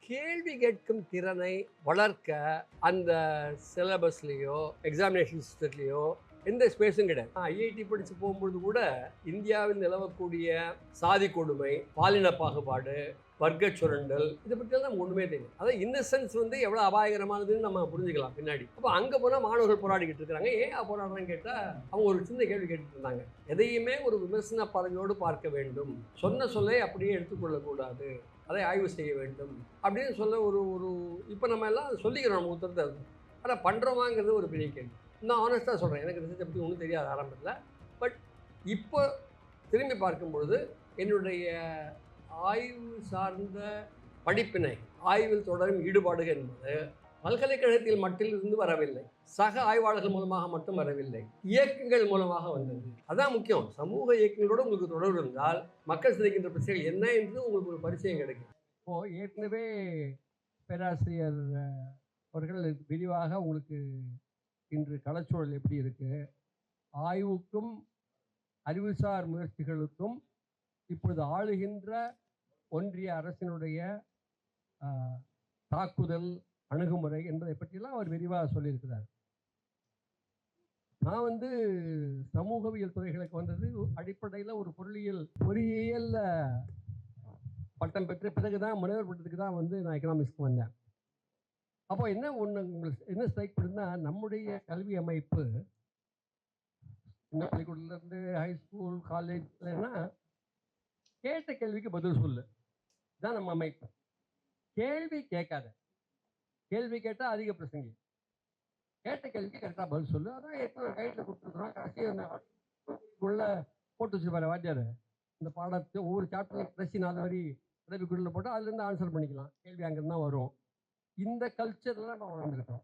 கேள்வி கேட்கும் திறனை வளர்க்க அந்த சிலபஸ்லேயோ எக்ஸாமினேஷன் சிஸ்டத்துலேயோ எந்த ஸ்பேஸும் கிடையாது. ஐஐடி படித்து போகும்பொழுது கூட இந்தியாவில் நிலவக்கூடிய சாதி கொடுமை, பாலின பாகுபாடு, வர்க்க சுரண்டல், இதை பற்றியெல்லாம் நமக்கு ஒன்றுமே தெரியும். அதாவது இன்னசென்ஸ் எவ்வளோ அபாயகரமானதுன்னு நம்ம புரிஞ்சுக்கலாம் பின்னாடி. அப்போ அங்கே போனால் மாணவர்கள் போராடிக்கிட்டு இருக்கிறாங்க. ஏன் போராடுறான்னு கேட்டால் அவங்க ஒரு சின்ன கேள்வி கேட்டுட்டு இருந்தாங்க. எதையுமே ஒரு விமர்சன பார்வையோடு பார்க்க வேண்டும், சொன்ன சொல்லை அப்படியே எடுத்துக்கொள்ளக்கூடாது, அதை ஆய்வு செய்ய வேண்டும் அப்படின்னு சொல்ல ஒரு ஒரு இப்போ நம்ம எல்லாம் சொல்லிக்கிறோம் நம்ம உத்தரத்தை. ஆனால் பண்ணுறோமாங்கிறது ஒரு பெரிய கேள்வி. நான் ஆனஸ்ட்டாக சொல்கிறேன், எனக்கு ரிசர்ச்சை பற்றி ஒன்றும் தெரியாது ஆரம்பத்தில். பட் இப்போ திரும்பி பார்க்கும்பொழுது என்னுடைய ஆய்வு சார்ந்த படிப்பினை, ஆய்வில் தொடரும் ஈடுபாடுகள் என்பது பல்கலைக்கழகத்தில் மட்டிலிருந்து வரவில்லை, சக ஆய்வாளர்கள் மூலமாக மட்டும் வரவில்லை, இயக்கங்கள் மூலமாக வந்தது. அதான் முக்கியம். சமூக இயக்கங்களோடு உங்களுக்கு தொடர்பு இருந்தால் மக்கள் சிதைக்கின்ற பிரச்சனைகள் என்ன என்று உங்களுக்கு ஒரு பரிச்சயம் கிடைக்கும். இப்போது ஏற்கனவே பேராசிரியர் அவர்கள் விரிவாக உங்களுக்கு இன்று களச்சூழல் எப்படி இருக்குது, ஆய்வுக்கும் அறிவுசார் முயற்சிகளுக்கும் இப்பொழுது ஆளுகின்ற ஒன்றிய அரசினுடைய தாக்குதல் அணுகுமுறை என்பதை பற்றியெல்லாம் அவர் விரிவாக சொல்லியிருக்கிறார். நான் சமூகவியல் துறைகளுக்கு வந்தது அடிப்படையில் ஒரு பொறியியல் பட்டம் பெற்ற பிறகு தான் முனைவர் பட்டத்துக்கு தான் நான் எக்கனாமிக்ஸ்க்கு வந்தேன். அப்போ என்ன உங்களுக்கு என்ன ஸ்ட்ரைக் பண்ணுன்னா, நம்முடைய கல்வி அமைப்பு சின்ன பள்ளிக்கூடத்துலேருந்து ஹைஸ்கூல் காலேஜ்லன்னா கேட்ட கேள்விக்கு பதில் சொல்லு தான் நம்ம அமைப்பு. கேள்வி கேட்காத, கேள்வி கேட்டால் அதிக பிரசங்கி, கேட்ட கேள்விக்கு கரெக்டாக பதில் சொல்லு. அதான் எத்தனை கைட்டில் கொடுத்துருக்குறோம். கடைசி உள்ள போட்டு வச்சுருப்பாரு வாத்தியார். இந்த பாடத்தை ஒவ்வொரு சாப்டர் கடைசி 4 வரி உதவிக்குள்ள போட்டு அதுலேருந்து ஆன்சர் பண்ணிக்கலாம். கேள்வி அங்கேருந்து தான் வரும். இந்த கல்ச்சர்லாம் நம்ம வளர்ந்துருக்கோம்.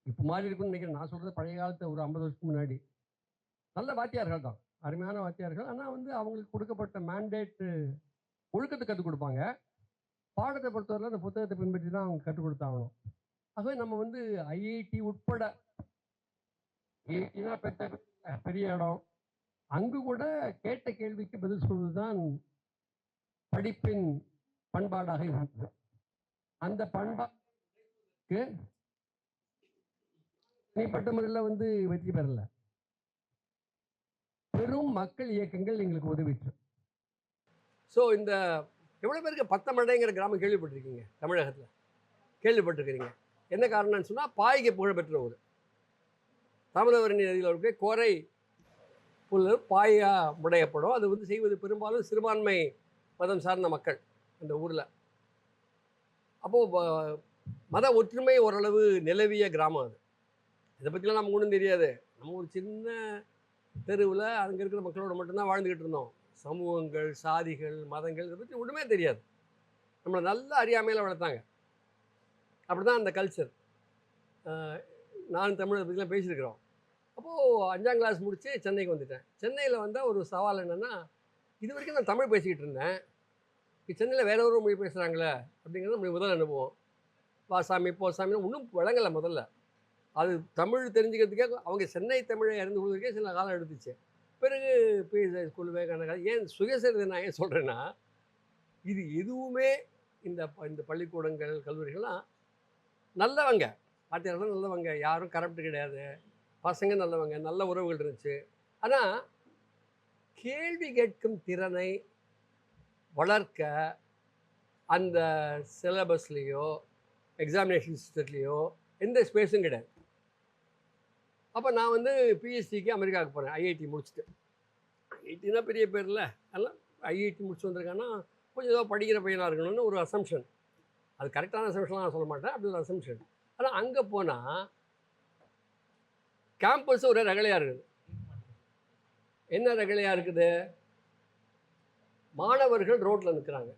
இப்போ மாறி இருக்குன்னு நினைக்கிறேன். நான் சொல்கிறது பழைய காலத்தை ஒரு 50 வருஷத்துக்கு முன்னாடி நல்ல வாத்தியார்கள் தான், அருமையான வாத்தியார்கள். ஆனால் அவங்களுக்கு கொடுக்கப்பட்ட மேண்டேட்டு ஒழுக்கத்தை கற்றுக் கொடுப்பாங்க. பாடத்தை பொறுத்தவரை அந்த புத்தகத்தை பின்பற்றி தான் அவங்க கற்றுக் கொடுத்தாகணும். ஆகவே நம்ம ஐஐடி உட்பட, ஐஐடினா பெரிய இடம், அங்கு கூட கேட்ட கேள்விக்கு பதில் சொல்வது தான் படிப்பின் பண்பாடாக இருந்தது. அந்த பண்பாட்டுக்கு தனிப்பட்ட முறையில் வெற்றி பெறல, பெரும் மக்கள் இயக்கங்கள் எங்களுக்கு உதவிச்சு. ஸோ இந்த எவ்வளோ பேருக்கு பத்தமடைங்கிற கிராமம் கேள்விப்பட்டிருக்கீங்க? தமிழகத்தில் கேள்விப்பட்டிருக்கிறீங்க. என்ன காரணம்னு சொன்னால், பாய்க்கு புகழ்பெற்ற ஊர். தாமிரபரணி நதியில் இருக்க கோரை புல் பாயாக முடையப்படும். அது செய்வது பெரும்பாலும் சிறுபான்மை மதம் சார்ந்த மக்கள் அந்த ஊரில். அப்போது மத ஒற்றுமை ஓரளவு நிலவிய கிராமம் அது. இதை பற்றிலாம் நமக்கு ஒன்றும் தெரியாது. நம்ம ஒரு சின்ன தெருவில் அங்கே இருக்கிற மக்களோட மட்டும்தான் வாழ்ந்துக்கிட்டு இருந்தோம். சமூகங்கள், சாதிகள், மதங்கள் இதை பற்றி ஒன்றுமே தெரியாது. நம்மளை நல்ல அறியாமையில் வளர்த்தாங்க. அப்படி தான் அந்த கல்ச்சர். நான் தமிழை பற்றிலாம் பேசியிருக்கிறோம். அப்போது 5ஆம் கிளாஸ் முடித்து சென்னைக்கு வந்துட்டேன். சென்னையில் வந்தால் ஒரு சவால் என்னென்னா, இது வரைக்கும் நான் தமிழ் பேசிக்கிட்டு இருந்தேன், சென்னையில் வேற ஒரு மொழி பேசுகிறாங்களே அப்படிங்கிறது நம்மளுடைய முதல் அனுபவம். வாசாமி போசாமி ஒன்றும் விளங்கலை முதல்ல. அது தமிழ் தெரிஞ்சுக்கிறதுக்கே அவங்க சென்னை தமிழை அறிந்து கொள்வதற்கே சில காலம் எடுத்துச்சு. பிறகு பிஎஸ்ஐ ஸ்கூல் விவேகானந்தா ஏன் சுயசரிதை நான் ஏன் சொல்கிறேன்னா, இது எதுவுமே இந்த பள்ளிக்கூடங்கள் கல்லூரிகள்லாம் நல்லவங்க, வாத்தியார்கள் நல்லவங்க, யாரும் கரப்ட் கிடையாது, பசங்க நல்லவங்க, நல்ல உறவுகள் இருந்துச்சு. ஆனால் கேள்வி கேட்கும் திறனை வளர்க்க அந்த சிலபஸ்லேயோ எக்ஸாமினேஷன் சிஸ்டத்துலேயோ எந்த ஸ்பேஸும் கிடையாது. அப்போ நான் பிஹெச்டிக்கு அமெரிக்காவுக்கு போகிறேன், ஐஐடி முடிச்சுட்டு. ஐஐடினா பெரிய பேர் இல்லை, அதெல்லாம் ஐஐடி முடிச்சு வந்திருக்காங்கன்னா கொஞ்சம் ஏதோ படிக்கிற பையனாக இருக்கணும்னு ஒரு அசம்ஷன். அது கரெக்டான அசம்ஷன்லாம் நான் சொல்ல மாட்டேன், அப்படி ஒரு அசம்ஷன். ஆனால் அங்கே போனால் கேம்பஸ் ஒரு ரகலையாக இருக்குது. என்ன ரகலையாக இருக்குது? மாணவர்கள் ரோட்டில் நிற்கிறாங்க.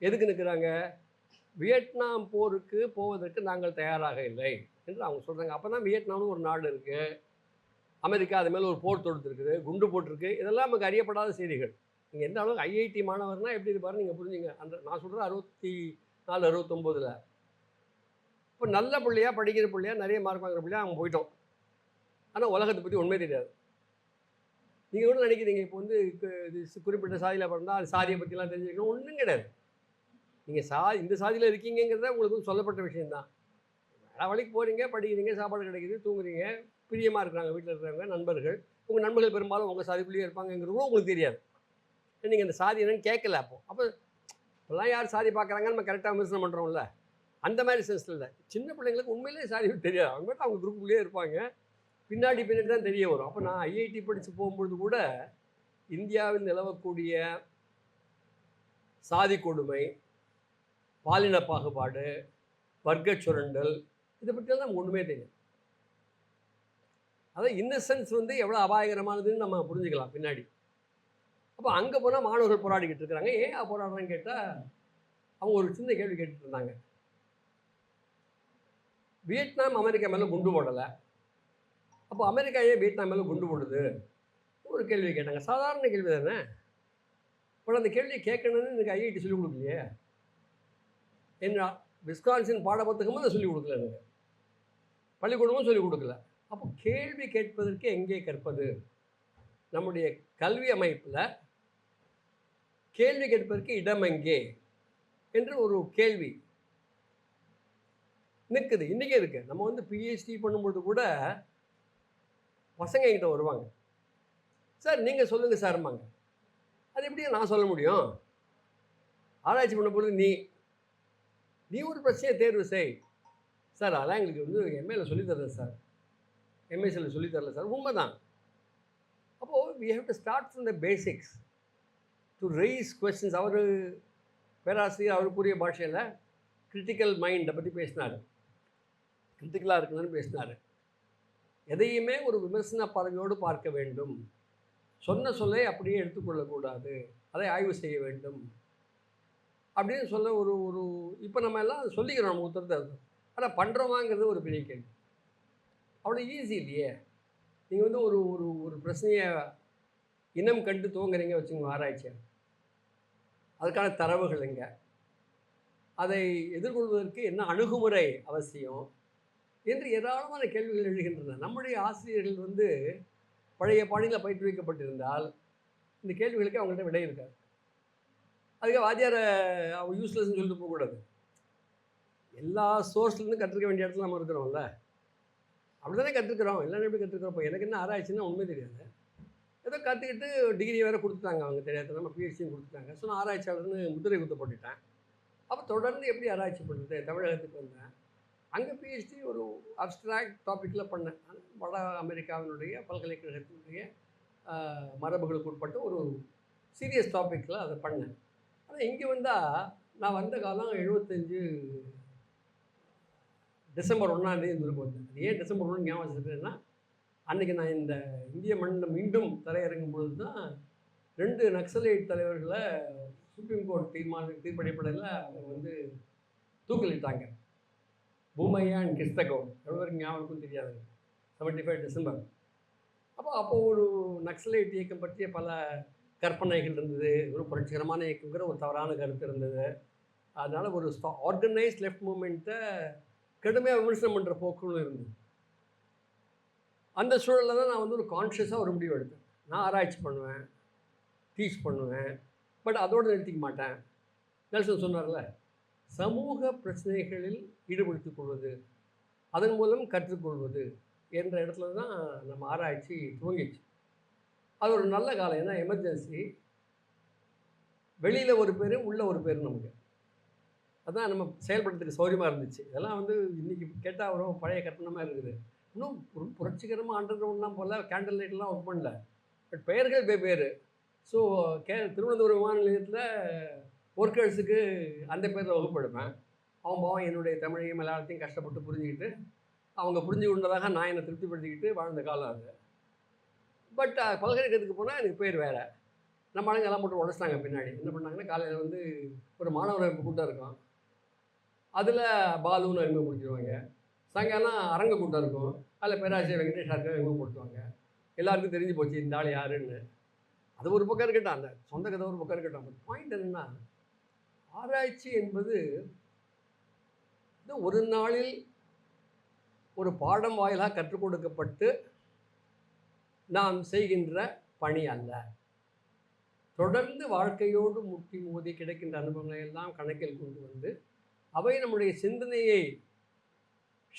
எதுக்கு நிற்கிறாங்க? வியட்நாம் போருக்கு போவதற்கு நாங்கள் தயாராக இல்லை என்று அவங்க சொல்கிறாங்க. அப்போ தான் வியட்நாம்னு ஒரு நாடு இருக்குது, அமெரிக்கா அது மேலே ஒரு போர் தொடுத்துருக்குது, குண்டு போட்டிருக்கு. இதெல்லாம் நமக்கு அறியப்படாத செய்திகள். நீங்கள் எந்த அளவுக்கு ஐஐடி மாணவர்னால் எப்படி இருப்பாரு நீங்கள் புரிஞ்சுங்க. அந்த நான் சொல்கிறது 64 69. இப்போ நல்ல பிள்ளையாக படிக்கிற பிள்ளையாக நிறைய மார்க் வாங்குற பிள்ளையாக அவங்க போயிட்டோம். ஆனால் உலகத்தை பற்றி உண்மை தெரியாது. நீங்கள் கூட நினைக்கிறீங்க இப்போ இது குறிப்பிட்ட சாதியில் பிறந்தால் அது சாதியை பற்றிலாம் தெரிஞ்சுக்கணும், ஒன்றும் கிடையாது. நீங்கள் இந்த சாதியில் இருக்கீங்கிறத உங்களுக்கு சொல்லப்பட்ட விஷயந்தான். வேலை வழிக்கு போகிறீங்க, படிக்கிறீங்க, சாப்பாடு கிடைக்குது, தூங்குறீங்க, பிரியமாக இருக்கிறாங்க வீட்டில் இருக்கிறவங்க, நண்பர்கள். உங்கள் நண்பர்கள் பெரும்பாலும் உங்கள் சாதிக்குள்ளேயே இருப்பாங்கங்கிறதும் உங்களுக்கு தெரியாது. நீங்கள் இந்த சாதி என்னன்னு கேட்கல. அப்போ இப்போல்லாம் யார் சாதி பார்க்குறாங்கன்னு நம்ம கரெக்டாக விமர்சனம் பண்ணுறோம்ல, அந்த மாதிரி சென்ஸில் இல்லை. சின்ன பிள்ளைங்களுக்கு உண்மையிலேயே சாதி தெரியாது. அவங்க மட்டும் அவங்க குரூப்புக்குள்ளேயே இருப்பாங்க. பின்னாடி தான் தெரிய வரும். அப்போ நான் ஐஐடி படித்து போகும்பொழுது கூட இந்தியாவில் நிலவக்கூடிய சாதி கொடுமை, பாலின பாகுபாடு, வர்க்க சுரண்டல், இதை பற்றியெல்லாம் நமக்கு ஒன்றுமே தெரியும். அதான் இன்னசென்ஸ் எவ்வளோ அபாயகரமானதுன்னு நம்ம புரிஞ்சுக்கலாம் பின்னாடி. அப்போ அங்கே போனால் மாணவர்கள் போராடிக்கிட்டு இருக்கிறாங்க. ஏன் போராடுறான்னு கேட்டால் அவங்க ஒரு சின்ன கேள்வி கேட்டுட்டு இருந்தாங்க. வியட்நாம் அமெரிக்கா மேலே குண்டு போடலை, அப்போ அமெரிக்கா ஏன் வியட்நாம் மேலே குண்டு போடுது ஒரு கேள்வி கேட்டாங்க. சாதாரண கேள்வி தானே. இப்போ அந்த கேள்வியை கேட்கணுன்னு எனக்கு ஐஐடி சொல்லிக் கொடுக்கலையே. என்ன விஸ்கான்சின் பாடப்புத்தகமும் அதை சொல்லிக் கொடுக்கல, எனக்கு பள்ளிக்கூடமும் சொல்லிக் கொடுக்கல. அப்போ கேள்வி கேட்பதற்கு எங்கே கற்பது? நம்முடைய கல்வி அமைப்பில் கேள்வி கேட்பதற்கு இடம் எங்கே என்று ஒரு கேள்வி நிற்குது. இன்றைக்கே இருக்குது. நம்ம பிஹெச்டி பண்ணும்போது கூட பசங்க என்கிட்ட வருவாங்க, சார் நீங்கள் சொல்லுங்கள் சார்மாங்க. அது எப்படியா நான் சொல்ல முடியும்? ஆராய்ச்சி பண்ணும்போது நீ ஒரு பிரச்சனையை தேர்வு செய் சார். அதெல்லாம் எங்களுக்கு எம்ஏல சொல்லித்தரல சார், எம்எஸ்சியில் சொல்லித்தரல சார். உண்மைதான். அப்போது we have to start from the basics to raise questions. அவர் பேராசிரியர் அவருக்குரிய பாஷையில் கிரிட்டிக்கல் மைண்டை பற்றி பேசினார், கிரிட்டிக்கலாக இருக்கணும்னு பேசினார். எதையுமே ஒரு விமர்சன பார்வையோடு பார்க்க வேண்டும், சொன்ன சொல்லை அப்படியே எடுத்துக்கொள்ளக்கூடாது, அதை ஆய்வு செய்ய வேண்டும் அப்படின்னு சொல்ல ஒரு இப்போ நம்ம எல்லாம் சொல்லிக்கிறோம், நம்ம உத்தரத்தை. ஆனால் பண்ணுறோமாங்கிறது ஒரு பெரிய கேள்வி. அவ்வளோ ஈஸி இல்லையே. நீங்கள் ஒரு ஒரு ஒரு பிரச்சனையை இனம் கண்டு துவங்குறீங்க வச்சுக்கோங்க, ஆராய்ச்சியாக. அதுக்கான தரவுகள் எங்கே, அதை எதிர்கொள்வதற்கு என்ன அணுகுமுறை அவசியம் என்று ஏராளமான கேள்விகள் எழுகின்றன. நம்முடைய ஆசிரியர்கள் பழைய பாணியில் பயிற்றுவிக்கப்பட்டிருந்தால் இந்த கேள்விகளுக்கு அவங்கள்ட்ட விடை இருக்காது. அதுக்கு வாத்தியாரை அவங்க யூஸ்லெஸ்ன்னு சொல்லிட்டு போகக்கூடாது. எல்லா சோர்ஸ்லேருந்து கற்றுக்க வேண்டிய இடத்துல நம்ம இருக்கிறோம்ல, அப்படி தானே கற்றுக்கிறோம். எல்லாரும் எப்படி கற்றுக்கிறோம்? இப்போ எனக்கு என்ன ஆராய்ச்சின்னா உண்மை தெரியாது. ஏதோ கற்றுக்கிட்டு டிகிரி வேறு கொடுத்துட்டாங்க, அவங்க தெரியாது, நம்ம பிஹெச்டியும் கொடுத்துட்டாங்க. ஸோ நான் ஆராய்ச்சியாளர்னு முத்திரை குத்த போட்டுட்டேன். அப்போ தொடர்ந்து எப்படி ஆராய்ச்சி பண்ணுறது? தமிழகத்துக்கு வந்தேன். அங்கே பிஹெச்டி ஒரு அப்ஸ்ட்ராக்ட் டாப்பிக்கில் பண்ணேன். வட அமெரிக்காவினுடைய பல்கலைக்கழகத்தினுடைய மரபுகளுக்கு உட்பட்ட ஒரு சீரியஸ் டாப்பிக்கில் அதை பண்ணேன். ஆனால் இங்கே வந்தால் நான் வந்த காலம் 75 டிசம்பர் 1ஆம் தேதி ஊருக்கு வந்தேன். அது ஏன் டிசம்பர் 1 ஞாபகம் வச்சுருக்கேன்னா, அன்றைக்கி நான் இந்த இந்திய மண்ணில் மீண்டும் தரையிறங்கும் பொழுது தான் 2 நக்சலைட் தலைவர்களை சுப்ரீம் கோர்ட் தீர்ப்படிப்படையில் அவங்க தூக்கிலிட்டாங்க. பூமையா அண்ட் கிஸ்தகோ, எவ்வளோ வரைக்கும் ஞாபகம் தெரியாது. 75 டிசம்பர். அப்போ ஒரு நக்சலைட் இயக்கம் பற்றிய பல கற்பனைகள் இருந்தது. ஒரு புரட்சிகரமான இயக்கங்கிற ஒரு தவறான கருத்து இருந்தது. அதனால் ஒரு ஆர்கனைஸ்ட் லெஃப்ட் மூமெண்ட்டை கடுமையாக விமர்சனம் பண்ணுற போக்குகளும் இருந்தது. அந்த சூழலில் தான் நான் ஒரு கான்ஷியஸாக ஒரு முடிவு எடுத்தேன். நான் ஆராய்ச்சி பண்ணுவேன், டீச் பண்ணுவேன், பட் அதோடு நிறுத்திக்க மாட்டேன். நெல்சன் சொன்னார்ல, சமூக பிரச்சனைகளில் ஈடுபடுத்திக் கொள்வது, அதன் மூலம் கற்றுக்கொள்வது என்ற இடத்துல தான் நம்ம ஆராய்ச்சி துவங்கிச்சு. அது ஒரு நல்ல காலம். ஏன்னா எமர்ஜென்சி, வெளியில் ஒரு பேர், உள்ளே ஒரு பேர், நமக்கு அதுதான் நம்ம செயல்படுறதுக்கு சௌரியமாக இருந்துச்சு. இதெல்லாம் இன்றைக்கி கேட்டால் வரும் பழைய கட்டணமாக இருக்குது. இன்னும் ஒரு புரட்சிகரமாக அண்டர் கிரவுண்ட்லாம் போல, கேண்டில் லைட்லாம் ஒர்க் பண்ணல, பட் பெயர்கள் வெவ்வேறு. ஸோ திருவனந்தபுரம் விமான நிலையத்தில் ஒர்க்கர்ஸுக்கு அந்த பேரில் வகுப்படுவேன். அவன் பாவம் என்னுடைய தமிழையும் மலையாளத்தையும் கஷ்டப்பட்டு புரிஞ்சுக்கிட்டு, அவங்க புரிஞ்சு கொண்டதாக நான் என்னை திருப்திப்படுத்திக்கிட்டு வாழ்ந்த காலம் அது. பட் பல்கலைக்கழகத்துக்கு போனால் எனக்கு பேர் வேறு. நம்ம ஆளுங்க எல்லாம் போட்டு உடச்சிட்டாங்க. பின்னாடி என்ன பண்ணாங்கன்னா, காலையில் ஒரு மாணவர் அமைப்பு கூட்டம் இருக்கும், அதில் பாலுன்னு அறிமுகப்படுத்திடுவாங்க. சாயங்காலம் அரங்க கூட்டம் இருக்கும், அதில் பேராசிரியர் வெங்கடேஷ் அறிமுகப்படுத்துவாங்க. எல்லாருக்கும் தெரிஞ்சு போச்சு இந்த ஆள் யாருன்னு. அது ஒரு பக்கம் இருக்கட்டும், அந்த சொந்த கதை ஒரு பக்கம் இருக்கட்டும். பட் பாயிண்ட் என்னென்னா, ஆராய்ச்சி என்பது ஒரு நாளில் ஒரு பாடம் வாயிலாக கற்றுக் கொடுக்கப்பட்டு நாம் செய்கின்ற பணி அல்ல. தொடர்ந்து வாழ்க்கையோடு முட்டி மோதி கிடைக்கின்ற அனுபவங்களை எல்லாம் கணக்கில் கொண்டு வந்து அவை நம்முடைய சிந்தனையை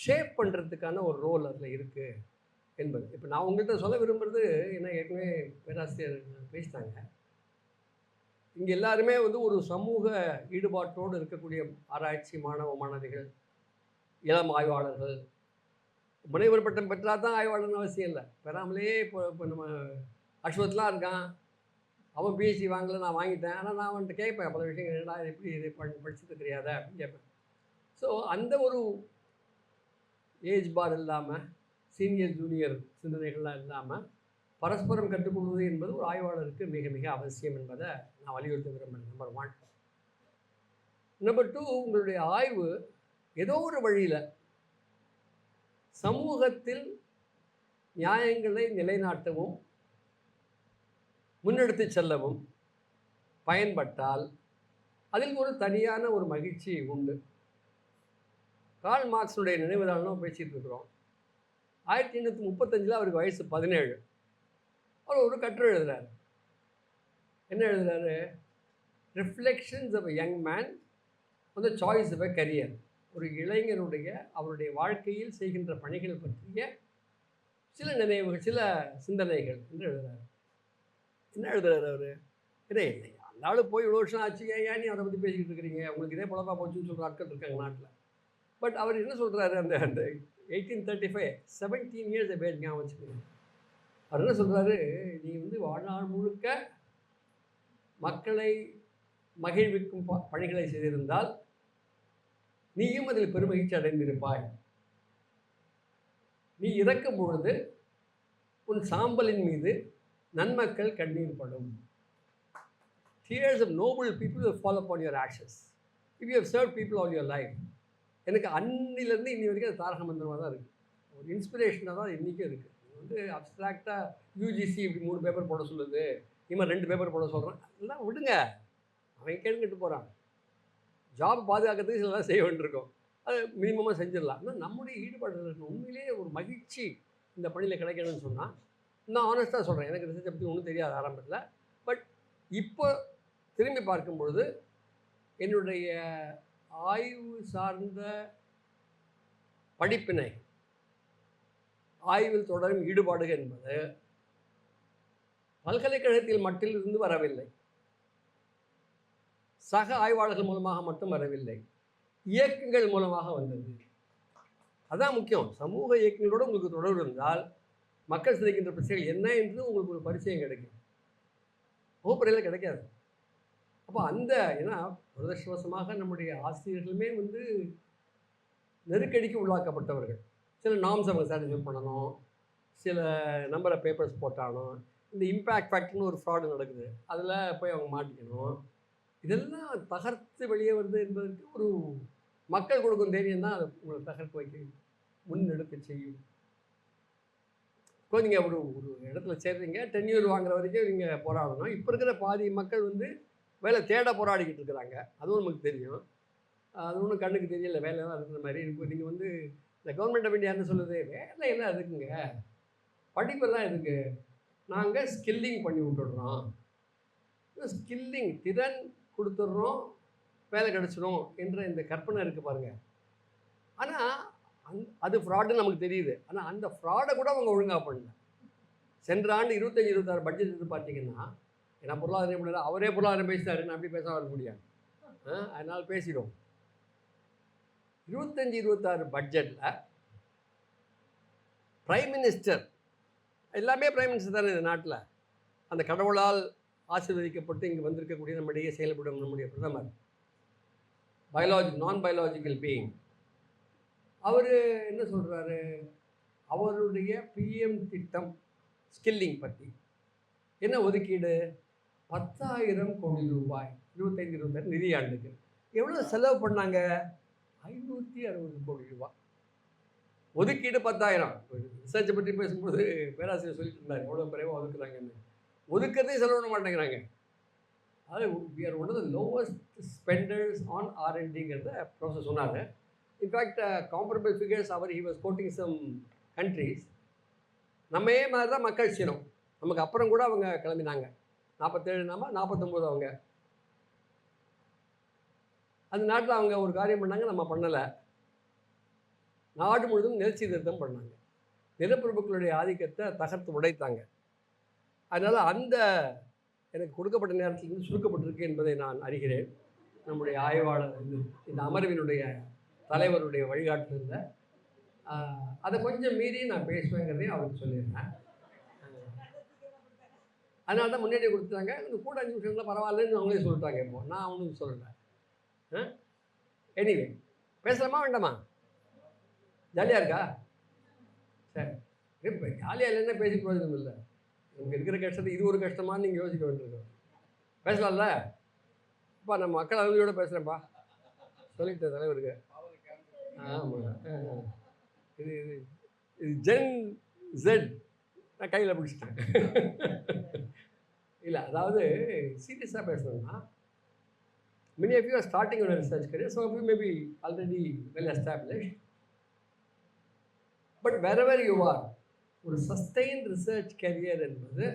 ஷேப் பண்ணுறதுக்கான ஒரு ரோல் அதில் இருக்குது என்பது. இப்போ நான் உங்கள்கிட்ட சொல்ல விரும்புகிறது என்ன, ஏற்கனவே பேராசிரியர் பேசிட்டாங்க, இங்கே எல்லாருமே வந்து ஒரு சமூக ஈடுபாட்டோடு இருக்கக்கூடிய ஆராய்ச்சி மாணவ மாணவிகள், இளம் ஆய்வாளர்கள். முனைவர் பட்டம் பெற்றால் தான் ஆய்வாளர்னு அவசியம் இல்லை, பெறாமலே இப்போ நம்ம அஸ்வத்லாம் இருக்கான், அவன் பிஹெச்டி வாங்கலை, நான் வாங்கிட்டேன். ஆனால் நான் வந்துட்டு கேட்பேன் பல விஷயங்கள், என்னடா எப்படி இதை படிச்சுட்டு தெரியாத அப்படின்னு கேட்பேன். ஸோ அந்த ஒரு ஏஜ் பார் இல்லாமல், சீனியர் ஜூனியர் சிந்தனைகள்லாம் இல்லாமல் பரஸ்பரம் கற்றுக்கொள்வது என்பது ஒரு ஆய்வாளருக்கு மிக மிக அவசியம் என்பதை நான் வலியுறுத்த விரும்புகிறேன். நம்பர் 1. நம்பர் 2, உங்களுடைய ஆய்வு ஏதோ ஒரு வழியில் சமூகத்தில் நியாயங்களை நிலைநாட்டவும் முன்னெடுத்து செல்லவும் பயன்பட்டால் அதில் ஒரு தனியான ஒரு மகிழ்ச்சி உண்டு. கார்ல் மார்க்ஸுடைய நினைவு நாளும் பேசிகிட்டு இருக்கிறோம். 1835 அவருக்கு வயசு 17. அவர் ஒரு கட்டுரை எழுதுகிறார். என்ன எழுதுகிறாரு? Reflections of a young man on the choice of a career. ஒரு இளைஞருடைய அவருடைய வாழ்க்கையில் செய்கின்ற பணிகள் பற்றிய சில நினைவுகள், சில சிந்தனைகள் என்று எழுதுகிறார். என்ன எழுதுகிறார் அவர்? இதே இல்லை, அந்த ஆள் போய் இவ்வளோ வருஷம் ஆச்சு, ஏன் நீ அதை பற்றி பேசிக்கிட்டு இருக்கிறீங்க, உங்களுக்கு இதே பொழப்பா போச்சுன்னு சொல்கிற ஆட்கள் இருக்காங்க நாட்டில். பட் அவர் என்ன சொல்கிறாரு, அந்த 1835 17 இயர்ஸ் பேர் ஞாபகம் வச்சுக்கோங்க. அவர் என்ன சொல்கிறாரு, நீ வந்து வாழ்நாள் முழுக்க மக்களை மகிழ்விக்கும் பணிகளை செய்திருந்தால் நீயும் அதில் பெருமகிழ்ச்சி அடைந்திருப்பாய். நீ இறக்கும் பொழுது உன் சாம்பலின் மீது நன்மக்கள் கண்ணீர் படும். Tears of noble people will fall upon your ashes if you have served people all your life. எனக்கு அன்னிலேருந்து இன்னி வரைக்கும் அது தாரக மந்திரமாக தான் இருக்குது, ஒரு இன்ஸ்பிரேஷனாக தான் இன்றைக்கும் இருக்குது. வந்து அப்ஸ்ட்ராக்டாக யூஜிசி இப்படி 3 பேப்பர் போட சொல்லுது, இவன் 2 பேப்பர் போட சொல்கிறான், எல்லாம் விடுங்க, அவன் கேட்டுக்கிட்டு போகிறான். ஜாப் பாதுகாக்கிறதுக்கு சிலதான் செய்ய வேண்டியிருக்கோம், அது மினிமமாக செஞ்சிடலாம். ஆனால் நம்முடைய ஈடுபாடு உண்மையிலேயே ஒரு மகிழ்ச்சி இந்த பணியில் கிடைக்கணும்னு சொன்னால், நான் ஆனஸ்ட்டாக சொல்கிறேன், எனக்கு ரிசர்ச்சை பற்றி ஒன்றும் தெரியாது ஆரம்பத்தில். பட் இப்போ திரும்பி பார்க்கும்பொழுது என்னுடைய ஆய்வு சார்ந்த படிப்பினை, ஆய்வில் தொடரும் ஈடுபாடுகள் என்பது பல்கலைக்கழகத்தில் மட்டிலிருந்து வரவில்லை, சக ஆய்வாளர்கள் மூலமாக மட்டும் வரவில்லை, இயக்கங்கள் மூலமாக வந்தது. அதுதான் முக்கியம். சமூக இயக்கங்களோடு உங்களுக்கு தொடர்பு இருந்தால் மக்கள் சிதைக்கின்ற பிரச்சனைகள் என்ன என்று உங்களுக்கு ஒரு பரிச்சயம் கிடைக்கும், வகுப்பறையில் கிடைக்காது. அப்போ அந்த ஏன்னா துரதிர்ஷ்டவசமாக நம்முடைய ஆசிரியர்களுமே வந்து நெருக்கடிக்கு உள்ளாக்கப்பட்டவர்கள். சில நார்ம்ஸ் அவங்க சாட்டிஸ்ஃபை பண்ணணும், சில நம்பர் ஆஃப் பேப்பர்ஸ் போட்டாலும், இந்த இம்பேக்ட் ஃபேக்டர்னு ஒரு ஃப்ராடு நடக்குது, அதில் போய் அவங்க மாட்டிக்கணும். இதெல்லாம் தகர்த்து வெளியே வருது என்பதற்கு ஒரு மக்கள் கொடுக்கும் தைரியம் தான் அதை உங்களை தகர்த்து வைக்க முன்னெடுக்க செய்யும். இப்போ நீங்கள் ஒரு இடத்துல சேர்றீங்க, டென்யூர் வாங்குற வரைக்கும் நீங்கள் போராடணும். இப்போ இருக்கிற பாதி மக்கள் வந்து வேலை தேட போராடிக்கிட்டு இருக்கிறாங்க, அதுவும் நமக்கு தெரியும். அது ஒன்றும் கண்ணுக்கு தெரியல, வேலையெல்லாம் இருக்கிற மாதிரி. இப்போ நீங்கள் வந்து இந்த கவர்மெண்ட் ஆஃப் இந்தியா என்ன சொல்லுது, வேலையெல்லாம் எதுக்குங்க, படிப்பெல்லாம் எதுக்கு, நாங்கள் ஸ்கில்லிங் பண்ணி விட்டுடுறோம், ஸ்கில்லிங் திறன் கொடுத்துட்றோம், வேலை கிடச்சிடும் என்ற இந்த கற்பனை இருக்குது பாருங்கள். ஆனால் அது ஃப்ராடுன்னு நமக்கு தெரியுது. ஆனால் அந்த ஃப்ராடை கூட அவங்க ஒழுங்காக பண்ணல. சென்ற ஆண்டு 25-26 பட்ஜெட் எடுத்து பார்த்தீங்கன்னா, ஏன்னா பொருளாதாரம் முடியல, அவரே பொருளாதாரம் பேசிட்டாரு, நான் அப்படி பேச வர முடியாது, அதனால் பேசிடும். 25-26 பட்ஜெட்டில் பிரைம் மினிஸ்டர், எல்லாமே பிரைம் மினிஸ்டர் தானே இந்த நாட்டில், அந்த கடவுளால் ஆசீர்வதிக்கப்பட்டு இங்கே வந்திருக்கக்கூடிய நம்முடைய செயல்படும் நம்முடைய பிரதமர், நான் பயாலஜிக்கல் பீயிங், அவர் என்ன சொல்கிறாரு, அவருடைய பிஎம் திட்டம் ஸ்கில்லிங் பற்றி என்ன ஒதுக்கீடு, 10,000 கோடி ரூபாய் 25-26 நிதியாண்டுக்கு. எவ்வளோ செலவு பண்ணாங்க, 560 கோடி ரூபாய். ஒதுக்கீடு 10,000. ரிசர்ச்சை பற்றி பேசும்போது பேராசிரியர் சொல்லிட்டு இருந்தார் எவ்வளோ குறைவாக ஒதுக்குறாங்கன்னு. ஒதுக்கிறதே செலவு பண்ண மாட்டேங்கிறாங்க. அது we are one of the lowest spenders on R&Dங்கிறத ப்ரொஃபஸர் சொன்னார். In fact comparable figures he was quoting some countries. நம்மே மாதிரி தான் மக்கள் சீனம், நமக்கு அப்புறம் கூட அவங்க கிளம்பினாங்க. 47 நாம 49 அவங்க. அந்த நாட்டில் அவங்க ஒரு காரியம் பண்ணாங்க, நம்ம பண்ணலை. நாடு முழுவதும் நிலச்சி நிறுத்தம் பண்ணாங்க. நிலப்பிரபுக்களுடைய ஆதிக்கத்தை தகர்த்து உடைத்தாங்க. அதனால் அந்த எனக்கு கொடுக்கப்பட்ட நேரத்திலிருந்து சுருக்கப்பட்டிருக்கு என்பதை நான் அறிகிறேன். நம்முடைய ஆய்வாளர் இந்த அமர்வினுடைய தலைவருடைய வழிகாட்டுல அதை கொஞ்சம் மீறி நான் பேசுவேங்கிறதையும் அவருக்கு சொல்லிடுறேன். அதனால தான் முன்னாடி கொடுத்துட்டாங்க. இந்த கூட 5 நிமிஷம்லாம் பரவாயில்லன்னு அவங்களே சொல்லிட்டாங்க. இப்போ நான் அவனுக்கு சொல்லலை. எனிவே பேசலாமா வேண்டாமா? ஜாலியாக இருக்கா? சரி, இப்போ ஜாலியாக இல்லைன்னா பேசி பிரயோஜனம் இல்லை. நமக்கு இருக்கிற கஷ்டத்தை இது ஒரு கஷ்டமானு நீங்கள் யோசிக்க வேண்டியிருக்கோம். பேசலாம்ல? அப்பா நம்ம மக்கள் அவங்களோட பேசுகிறேன்ப்பா சொல்லிட்டேன் தலைவருக்கு. ஆமாம், இது இது இது ஜென் ஜெட் நான் கையில் பிடிச்சிட்டேன். இல்லை, அதாவது சீரியஸாக பேசணும்னா, many of you are starting on a research career, some of you may be already well established, but wherever you are, ஒரு sustained research career என்பது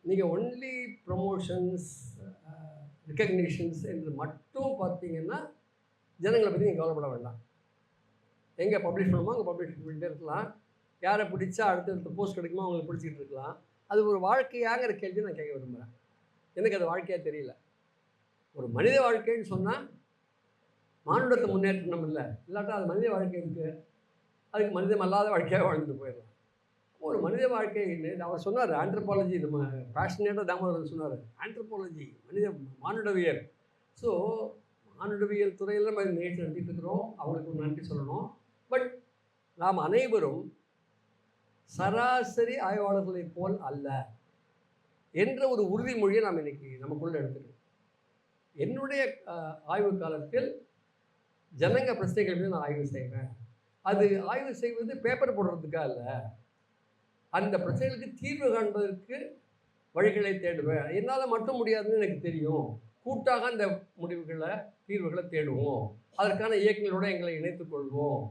நீங்கள் ஒன்லி ப்ரொமோஷன்ஸ் ரெக்கக்னிஷன்ஸ் என்று மட்டும் பார்த்தீங்கன்னா ஜனங்களை பற்றி நீங்கள் கவலைப்பட வேண்டாம். எங்கே பப்ளிஷ் பண்ணுமோ அங்கே பப்ளிஷ் பண்ணிகிட்டே இருக்கலாம். யாரை பிடிச்சா அடுத்தடுத்த போஸ்ட் கிடைக்குமோ அவங்களை பிடிச்சிக்கிட்டு இருக்கலாம். அது ஒரு வாழ்க்கையாங்கிற கேள்வி நான் கேட்க விரும்புகிறேன். எனக்கு அது வாழ்க்கையாக தெரியல. ஒரு மனித வாழ்க்கைன்னு சொன்னால் மானுடத்தை முன்னேற்றணும் இல்லை, இல்லாட்டா அது மனித வாழ்க்கை இருக்குது, அதுக்கு மனிதம் அல்லாத வாழ்க்கையாக வாழ்ந்துட்டு போயிடலாம். ஒரு மனித வாழ்க்கைன்னு அவர் சொன்னார். ஆந்த்ரோபாலஜி, நம்ம பேஷனேட்டாக தாமோதரன் சொன்னார். ஆந்த்ரோபாலஜி மானுடவியல். ஸோ மானுடவியல் துறையில் நம்ம நிகழ்ச்சி நடத்திட்டு இருக்கிறோம். அவங்களுக்கு ஒரு நன்றி சொல்லணும். பட் நாம் அனைவரும் சராசரி ஆய்வாளர்களைப் போல் அல்ல என்ற ஒரு உறுதிமொழியை நாம் இன்னைக்கு நமக்குள்ளே எடுத்துக்கணும். என்னுடைய ஆய்வு காலத்தில் ஜனங்க பிரச்சனைகள் மீது நான் ஆய்வு செய்வேன். அது ஆய்வு செய்வது பேப்பர் போடுறதுக்காக இல்லை, அந்த பிரச்சனைகளுக்கு தீர்வு காண்பதற்கு வழிகளை தேடுவேன். என்னால் மட்டும் முடியாதுன்னு எனக்கு தெரியும். கூட்டாக அந்த தீர்வுகளை தேடுவோம். அதற்கான இயக்கங்களோடு எங்களை இணைத்துக் கொள்வோம்.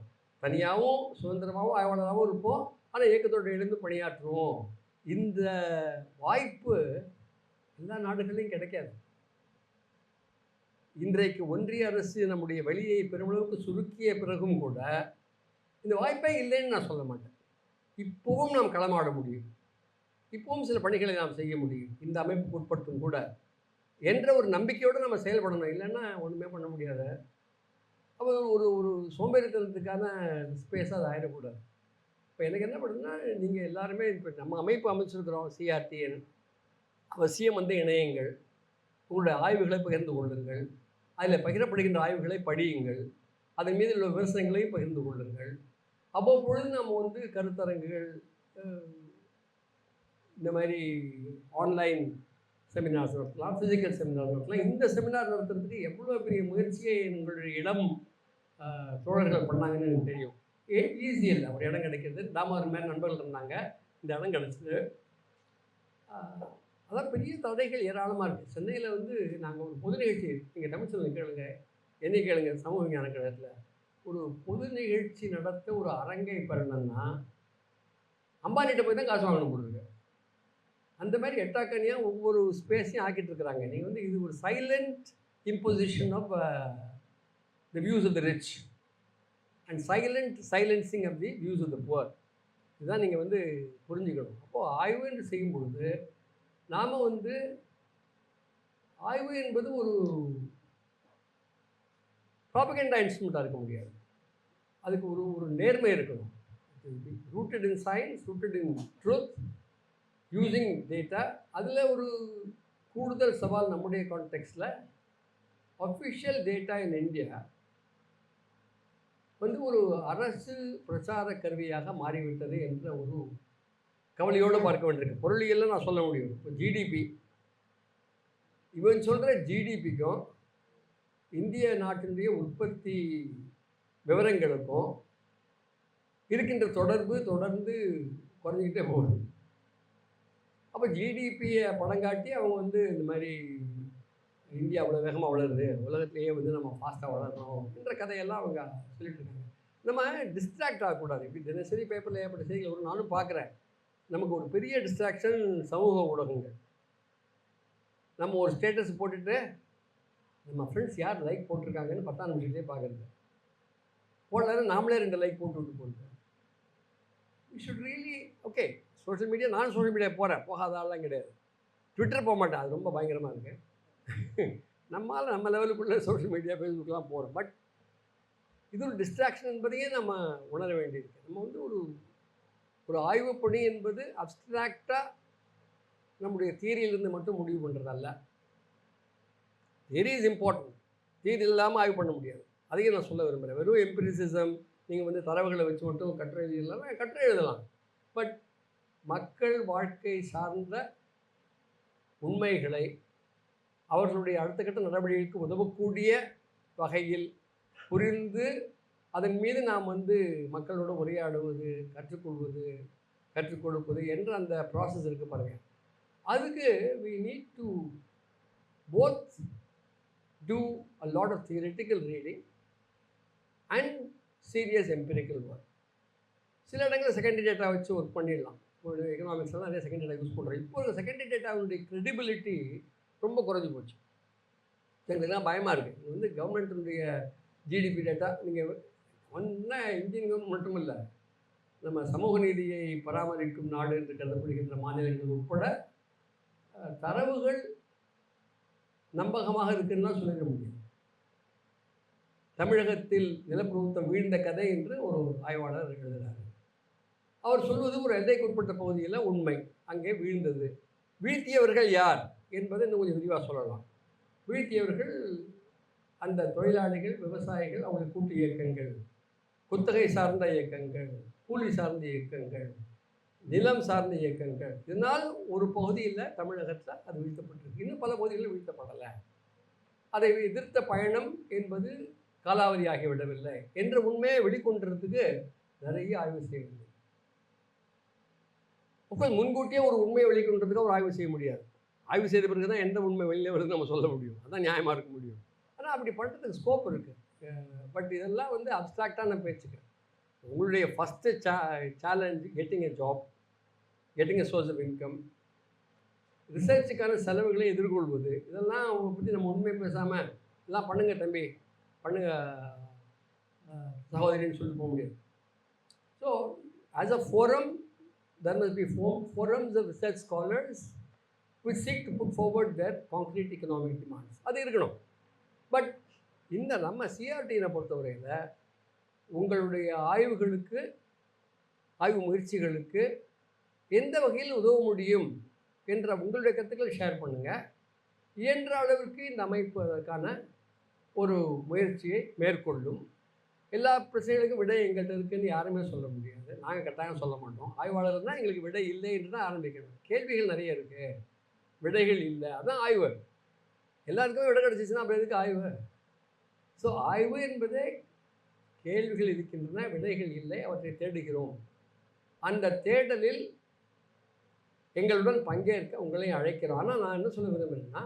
தனியாகவும் சுதந்திரமாகவும் ஆய்வாளராகவும் இருப்போம், ஆனால் இயக்கத்தோடு இணைந்து பணியாற்றுவோம். இந்த வாய்ப்பு எல்லா நாடுகளையும் கிடைக்காது. இன்றைக்கு ஒன்றிய அரசு நம்முடைய வெளியை பெருமளவுக்கு சுருக்கிய பிறகும் கூட இந்த வாய்ப்பே இல்லைன்னு நான் சொல்ல மாட்டேன். இப்போவும் நாம் களமாட முடியும், இப்போவும் சில பணிகளை நாம் செய்ய முடியும், இந்த அமைப்புக்கு உட்பட்டும் கூட என்ற ஒரு நம்பிக்கையோடு நம்ம செயல்படணும். இல்லைன்னா ஒன்றுமே பண்ண முடியாது. அப்போ ஒரு ஒரு சோம்பேறித்தனத்துக்கான ஸ்பேஸாக அது ஆகிடக்கூடாது. இப்போ எனக்கு என்ன பண்ணுதுன்னா, நீங்கள் எல்லாருமே இப்போ நம்ம அமைப்பு அமைச்சிருக்கிறோம் சிஆர்டின்னு, அவசியம் இணையுங்கள், உங்களுடைய ஆய்வுகளை பகிர்ந்து கொள்ளுங்கள், அதில் பகிரப்படுகின்ற ஆய்வுகளை படியுங்கள், அதன் மீது உள்ள விமர்சனங்களையும் பகிர்ந்து கொள்ளுங்கள். அவ்வப்பொழுது நம்ம கருத்தரங்குகள், இந்த மாதிரி ஆன்லைன் செமினார்ஸ் நடத்தலாம், ஃபிசிக்கல் செமினார் நடத்தலாம். இந்த செமினார் நடத்துறதுக்கு எவ்வளோ பெரிய முயற்சியை எங்களுடைய இடம் தோழர்கள் பண்ணாங்கன்னு எனக்கு தெரியும். ஈஸி இல்லை ஒரு இடம் கிடைக்கிறது. தாமோதர் மாதிரி நண்பர்கள் இருந்தாங்க, இந்த இடம் கிடச்சிது. அதான் பெரிய தடைகள் ஏராளமாக இருக்குது. சென்னையில் நாங்கள் ஒரு பொது நிகழ்ச்சி, நீங்கள் தமிழ்ச்சொல்லை கேளுங்க, என்னை கேளுங்க, சமூக விஞ்ஞான கழகத்தில் ஒரு பொது நிகழ்ச்சி நடத்த ஒரு அரங்கை பெறணும்னா அம்பானிகிட்ட போய் தான் காசு வாங்கணும் போடுறது. அந்த மாதிரி எட்டாக்கனியாக ஒவ்வொரு ஸ்பேஸையும் ஆக்கிட்டு இருக்கிறாங்க. நீங்கள் இது ஒரு silent imposition of the views of the rich and silencing of the views of the poor. இதுதான் நீங்கள் புரிஞ்சுக்கணும். அப்போது ஆய்வுன்னு செய்யும்பொழுது நாம் ஆய்வு என்பது ஒரு ப்ராபகண்டா இன்ஸ்ட்ருமெண்ட்டாக இருக்க முடியாது. அதுக்கு ஒரு நேர்மை இருக்கணும். Rooted in science, rooted in truth, using data. அதில் ஒரு கூடுதல் சவால் நம்முடைய கான்டெக்ஸ்டில் அஃபிஷியல் டேட்டா இன் இந்தியா ஒரு அரசு பிரச்சார கருவியாக மாறிவிட்டது என்ற ஒரு கவலையோடு பார்க்க வேண்டியிருக்கு. பொருளியலில் நான் சொல்ல முடியும். இப்போ ஜிடிபி, இவன் சொல்கிற ஜிடிபிக்கும் இந்திய நாட்டினுடைய உற்பத்தி விவரங்களுக்கும் இருக்கின்ற தொடர்பு தொடர்ந்து குறைஞ்சிக்கிட்டே போகுது. அப்போ ஜிடிபியை படம் காட்டி அவங்க இந்த மாதிரி இந்தியா அவ்வளோ வேகமாக வளருது, உலகத்திலேயே நம்ம ஃபாஸ்ட்டாக வளரணும் என்ற கதையெல்லாம் அவங்க சொல்லிட்டு இருக்காங்க. நம்ம டிஸ்ட்ராக்ட் ஆகக்கூடாது. இப்படி தினசரி பேப்பரில் ஏற்பட்ட செய்திகள் நானும் பார்க்குறேன். நமக்கு ஒரு பெரிய டிஸ்ட்ராக்ஷன் சமூக ஊடகங்கள். நம்ம ஒரு ஸ்டேட்டஸ் போட்டுட்டு நம்ம ஃப்ரெண்ட்ஸ் யார் லைக் போட்டிருக்காங்கன்னு 10 நிமிஷத்துலேயே பார்க்குறது. போடலாம் நாமளே 2 லைக் போட்டு விட்டு போகிறது. You should really okay. Social media நானும் சோஷியல் மீடியா போகிறேன், போகாத ஆள்லாம் கிடையாது. ட்விட்டர் போக மாட்டேன், அது ரொம்ப பயங்கரமாக இருக்குது. நம்மளால் நம்ம லெவலுக்குள்ளே சோஷியல் மீடியா ஃபேஸ்புக்கெலாம் போகிறோம். பட் இது ஒரு டிஸ்ட்ராக்ஷன் என்பதையே நம்ம உணர வேண்டியிருக்கு. நம்ம வந்து ஒரு ஆய்வு பணி என்பது அப்ஸ்ட்ராக்டாக நம்முடைய தியரியிலிருந்து மட்டும் முடிவு பண்ணுறதல்ல. Theory is important. தியரி இல்லாமல் ஆய்வு பண்ண முடியாது. அதையும் நான் சொல்ல விரும்புகிறேன். வெறும் எம்பிரிசிசம், நீங்கள் வந்து தரவுகளை வச்சு மட்டும் கட்டுரை எழுதலாம், கட்டுரை எழுதலாம். பட் மக்கள் வாழ்க்கை சார்ந்த உண்மைகளை அவர்களுடைய அடுத்த கட்ட நடவடிக்கைக்கு உதவக்கூடிய வகையில் புரிந்து அதன் மீது நாம் வந்து மக்களோடு உரையாடுவது, கற்றுக் கொடுப்பது என்ற அந்த ப்ராசஸ் இருக்குது பாருங்கள். அதுக்கு we need to both do a lot of theoretical reading and serious empirical work. சில இடங்களில் செகண்டரி டேட்டா வச்சு ஒர்க் பண்ணிடலாம். ஒரு எக்கனாமிக்ஸ்லாம் நிறைய செகண்டரி டேட்டா யூஸ் பண்ணுறோம். இப்போ ஒரு செகண்டரி டேட்டாவுடைய க்ரெடிபிலிட்டி ரொம்ப குறைஞ்சி போச்சு. எங்களுக்குலாம் பயமாக இருக்குது. இது வந்து கவர்மெண்ட்டுடைய ஜிடிபி டேட்டா நீங்கள் ஒன்றா இந்தியன் கவர்மெண்ட் மட்டும் இல்லை, நம்ம சமூக நீதியை பராமரிக்கும் நாடு என்று கருதப்படுகின்ற மாநிலங்கள் உட்பட தரவுகள் நம்பகமாக இருக்குன்னா சொல்லிட முடியும். தமிழகத்தில் நிலப்பிரபுத்துவம் வீழ்ந்த கதை என்று ஒரு ஆய்வாளர் எழுதுகிறார். அவர் சொல்வது ஒரு எல்லைக்குட்பட்ட பகுதியில் உண்மை, அங்கே வீழ்ந்தது. வீழ்த்தியவர்கள் யார் என்பதை இன்னும் கொஞ்சம் விரிவாக சொல்லலாம். வீழ்த்தியவர்கள் அந்த தொழிலாளிகள், விவசாயிகள், அவங்களுடைய கூட்டு இயக்கங்கள், குத்தகை சார்ந்த இயக்கங்கள், கூலி சார்ந்த இயக்கங்கள், நிலம் சார்ந்த இயக்கங்கள். இதனால் ஒரு பகுதியில் தமிழகத்தில் அது வீழ்த்தப்பட்டிருக்கு. இன்னும் பல பகுதிகளில் வீழ்த்தப்படலை. அதை எதிர்த்த பயணம் என்பது காலாவதி ஆகிவிடவில்லை என்ற உண்மையை வெளிக்கொண்டுறதுக்கு நிறைய ஆய்வு செய்ய வேண்டும். முன்கூட்டியே ஒரு உண்மையை வெளிக்கொண்டதுக்கு ஒரு ஆய்வு செய்ய முடியாது. ஆய்வு செய்த பிறகு தான் எந்த உண்மை வெளியே வருதுன்னு நம்ம சொல்ல முடியும். அதான் நியாயமாக இருக்க முடியும். ஆனால் அப்படி பண்ணுறதுக்கு ஸ்கோப் இருக்குது. பட் இதெல்லாம் வந்து அப்ஸ்ட்ராக்டான பேச்சுக்கு. உங்களுடைய first challenge getting a job, getting a source of income, ரிசர்ச்சுக்கான செலவுகளை எதிர்கொள்வது, இதெல்லாம் அவங்க பற்றி நம்ம உண்மை பேசாமல் எல்லாம் பண்ணுங்க தம்பி, பண்ணுங்க சகோதரின்னு சொல்லி போக முடியாது. So as a forum there must be forums of research scholars which seek to put forward their concrete economic demands. அது இருக்கணும். பட் இந்த நம்ம சிஆர்டியை பொறுத்தவரையில் உங்களுடைய ஆய்வுகளுக்கு, ஆய்வு முயற்சிகளுக்கு எந்த வகையில் உதவ முடியும் என்ற உங்களுடைய கருத்துக்களை ஷேர் பண்ணுங்கள். இயன்ற அளவிற்கு இந்த அமைப்பு அதற்கான ஒரு முயற்சியை மேற்கொள்ளும். எல்லா பிரச்சனைகளுக்கும் விடை எங்கள்கிட்ட இருக்குன்னு யாருமே சொல்ல முடியாது. நாங்கள் கட்டாயம் சொல்ல மாட்டோம். ஆய்வாளர்னால் எங்களுக்கு விடை இல்லை என்று தான் ஆரம்பிக்கணும். கேள்விகள் நிறைய இருக்குது, விடைகள் இல்லை, அதுதான் ஆய்வு. எல்லாருக்குமே விடை கிடச்சிச்சுன்னா அப்புறம் எதுக்கு ஆய்வு? ஸோ ஆய்வு என்பதே கேள்விகள் இருக்கின்றன, விடைகள் இல்லை, அவற்றை தேடுகிறோம். அந்த தேடலில் எங்களுடன் பங்கேற்க உங்களையும் அழைக்கிறோம். ஆனால் நான் என்ன சொல்ல விரும்புகிறேன்னா,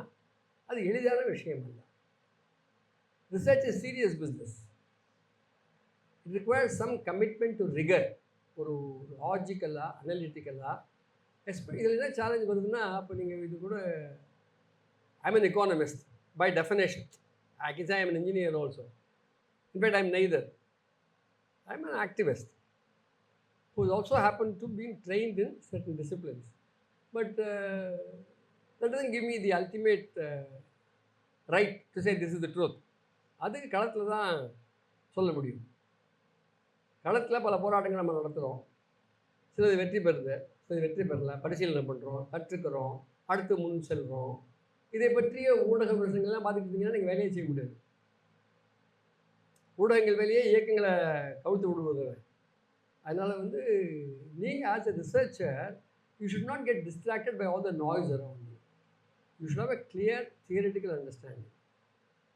அது எளிதான விஷயம் அல்ல. Research is serious business. It requires some commitment to rigor. ஒரு லாஜிக்கலாக, அனலிட்டிக்கலாக, இதில் என்ன சேலஞ்ச் வருதுன்னா, இப்போ நீங்கள் இது கூட I'm an economist by definition. I can say I'm an engineer also. In fact, I'm neither. I'm an activist who also happened to be trained in certain disciplines. But that doesn't give me the ultimate right to say this is the truth. அதுக்கு களத்தில் தான் சொல்ல முடியும். களத்தில் பல போராட்டங்கள் நம்ம நடத்துகிறோம். சிலது வெற்றி பெறுது, சிலது வெற்றி பெறல, பரிசீலனை பண்ணுறோம், கற்றுக்கிறோம், அடுத்து முன் செல்கிறோம். இதை பற்றிய ஊடக விமர்சனங்கள்லாம் பார்த்துக்கிட்டிங்கன்னா நீங்கள் வேலையை செய்ய முடியாது. ஊடகங்கள் வேலையே இயக்கங்களை கவுத்து விடுவது. அதனால் வந்து நீங்கள் as a researcher you should not get distracted by all the noise around you. You should have a clear theoretical understanding.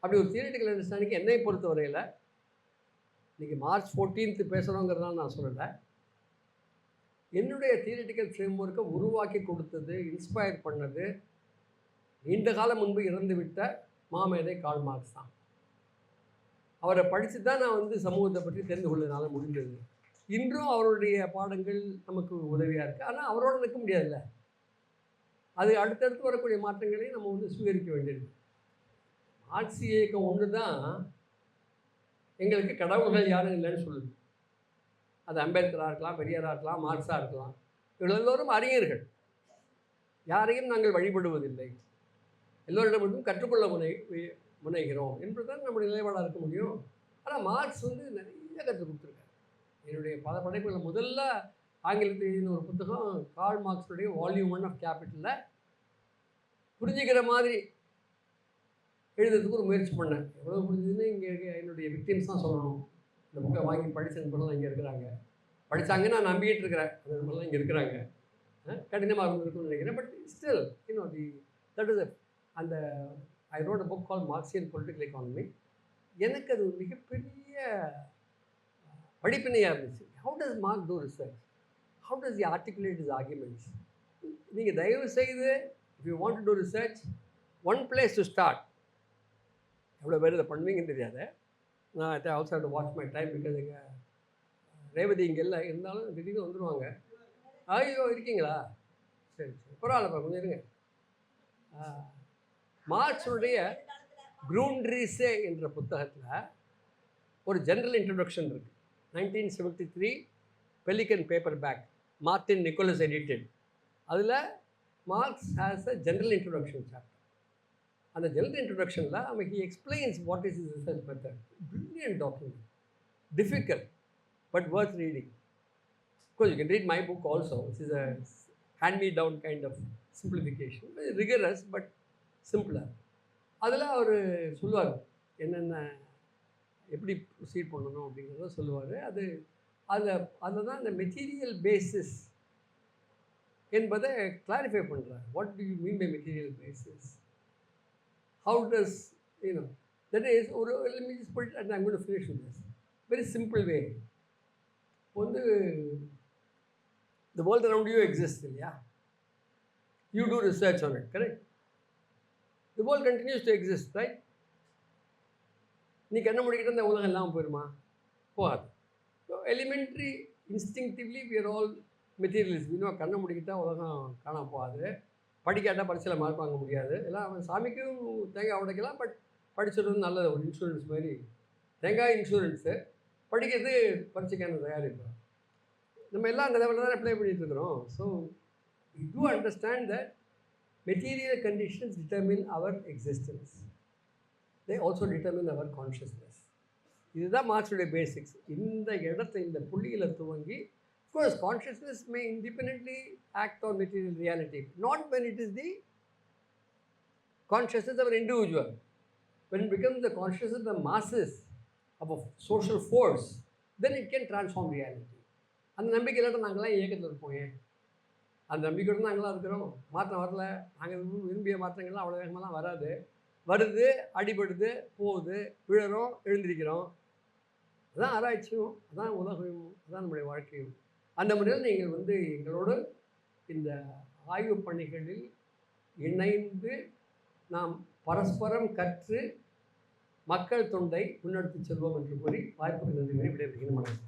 அப்படி ஒரு தியரிட்டிக்கல் அண்டர்ஸ்டாண்டிங் என்னை பொறுத்தவரையில், இன்றைக்கி மார்ச் 14th பேசுகிறோங்கிறதுனால நான் சொல்லலை, என்னுடைய தியரிட்டிக்கல் ஃப்ரேம் ஒர்க்கை உருவாக்கி கொடுத்தது, இன்ஸ்பயர் பண்ணது நீண்ட காலம் முன்பு இறந்துவிட்ட மாமேதை கார்ல் மார்க்ஸ் தான். அவரை படித்து தான் நான் வந்து சமூகத்தை பற்றி தெரிந்து கொள்ளனால முடிந்தது. இன்றும் அவருடைய பாடங்கள் நமக்கு உதவியாக இருக்குது. ஆனால் அவரோட நிற்க முடியாதுல்ல. அது அடுத்தடுத்து வரக்கூடிய மாற்றங்களை நம்ம வந்து சுவீகரிக்க வேண்டியது. மார்க்சிய இயக்கம் ஒன்று தான் எங்களுக்கு கடவுள்கள் யாரும் இல்லைன்னு சொல்லுது. அது அம்பேத்கராக இருக்கலாம், பெரியாராக இருக்கலாம், மார்க்ஸாக இருக்கலாம். இவர்கள் எல்லோரும் அறிஞர்கள். யாரையும் நாங்கள் வழிபடுவதில்லை, எல்லோரிடமிருந்தும் கற்றுக்கொள்ள முனைகிறோம் என்பதுதான் நம்முடைய நிலைப்பாடாக இருக்க முடியும். ஆனால் மார்க்ஸ் வந்து நிறைய கற்றுக் கொடுத்துருக்காரு. என்னுடைய பல படைப்புகளில் முதல்ல ஆங்கிலத்தில் எழுதின ஒரு புத்தகம் கார்ல் மார்க்ஸுடைய வால்யூம் 1 ஆஃப் கேபிட்டலில் புரிஞ்சுக்கிற மாதிரி எழுதுறதுக்கு ஒரு முயற்சி பண்ணேன். எவ்வளோ புரிஞ்சுதுன்னு இங்கே என்னுடைய விக்டிம்ஸ் தான் சொல்லணும். இந்த புக்கை வாங்கி படித்த நண்பர்கள்லாம் இங்கே இருக்கிறாங்க. படித்தாங்கன்னு நான் நம்பிக்கிட்டு இருக்கிறேன். அந்த நண்பர்கள்லாம் இங்கே இருக்கிறாங்க. கடினமாக இருந்திருக்கும்னு நினைக்கிறேன். பட் ஸ்டில் தட் இஸ் அந்த I wrote a book call Marxian political economy. எனக்கு அது ஒரு மிகப்பெரிய படிப்பினையாக இருந்துச்சு. How does mark do research? How does the articulate is arguments? நீங்கள் தயவு செய்து if you want to do research, one place to start. எவ்வளோ பேர் இதை பண்ணுவீங்கன்னு தெரியாது. நான் I also have to watch my time because எங்கள் ரேவதி இங்கே இல்லை, இருந்தாலும் திடீர்னு வந்துடுவாங்க. ஐயோ இருக்கீங்களா? சரி சரி, பரவாயில்லப்பா, கொஞ்சம் இருங்க. மார்க்ஸுடைய க்ரூண்ட்ரீஸே என்ற புத்தகத்தில் ஒரு ஜென்ரல் இன்ட்ரடக்ஷன் இருக்குது. 1973 Pelican paperback, Martin Nicolaus edited. அதில் Marx has a general introduction chapter. அந்த ஜென்ரல் இன்ட்ரடக்ஷனில் அவன் he explains what is is research method. Brilliant document, difficult but worth reading. Because you can read my book also, which is a hand-me-down kind of simplification. Rigorous but simpler. அதில் அவர் சொல்லுவார் என்னென்ன எப்படி proceed பண்ணணும் அப்படிங்கிறத சொல்லுவார். அதில் தான் இந்த மெட்டீரியல் பேசிஸ் என்பதை கிளாரிஃபை பண்ணுறார். What do you mean by material basis? How does that is ஒரு I'm going to finish with this. Very simple way. வந்து the world around you exists, இல்லையா? You do research on it, correct? The world continues to exist, right? நீ கண்ண முடிக்கிட்டு இந்த உலகம் எல்லாம் போயிடுமா? போகாது. So elementary instinctively we are all materialists. இன்னும் கண்ண முடிக்கிட்டால் உலகம் காணாம போகாது. படிக்காட்டால் பரிசையில் மார்க் வாங்க முடியாது. எல்லாம் அவன் சாமிக்கும் தேங்காய் உடைக்கலாம். பட் படிச்சுறது நல்லது, ஒரு இன்சூரன்ஸ் மாதிரி. தேங்காய் இன்சூரன்ஸு, படிக்கிறது பரிசைக்கான தயாரிப்பு. நம்ம எல்லாம் அந்த லெவலில் தான் அப்ளை பண்ணிட்டு இருக்கிறோம். So we do understand that material conditions determine our existence. They also determine our consciousness. இதுதான் மார்க்ஸுடைய பேசிக்ஸ். இந்த இடத்துல இந்த புள்ளியில் துவங்கி of course consciousness may independently act on material reality, not when it is the consciousness of an individual. When it becomes the consciousness of the masses, of a social force, then it can transform reality. அந்த நம்பிக்கையில்தான் நாங்களாம் இயக்கத்தில் இருப்போம். அந்த நம்பிக்கையோடு நாங்களாம் இருக்கிறோம். மாற்றம் வரல. நாங்கள் விரும்பிய மாற்றங்கள்லாம் அவ்வளோ வேகமெல்லாம் வராது. வருது, அடிபடுது, போகுது, விழுறோம், எழுந்திருக்கிறோம். அதான் ஆராய்ச்சியும், அதான் உலகம், அதான் நம்முடைய வாழ்க்கையும். அந்த முறையில் நீங்கள் வந்து எங்களோடு இந்த ஆய்வு பணிகளில் இணைந்து நாம் பரஸ்பரம் கற்று மக்கள் தொண்டை முன்னெடுத்து செல்வோம் என்று கூறி வாய்ப்புக்கு நன்றி விடைபெறுகிறேன்.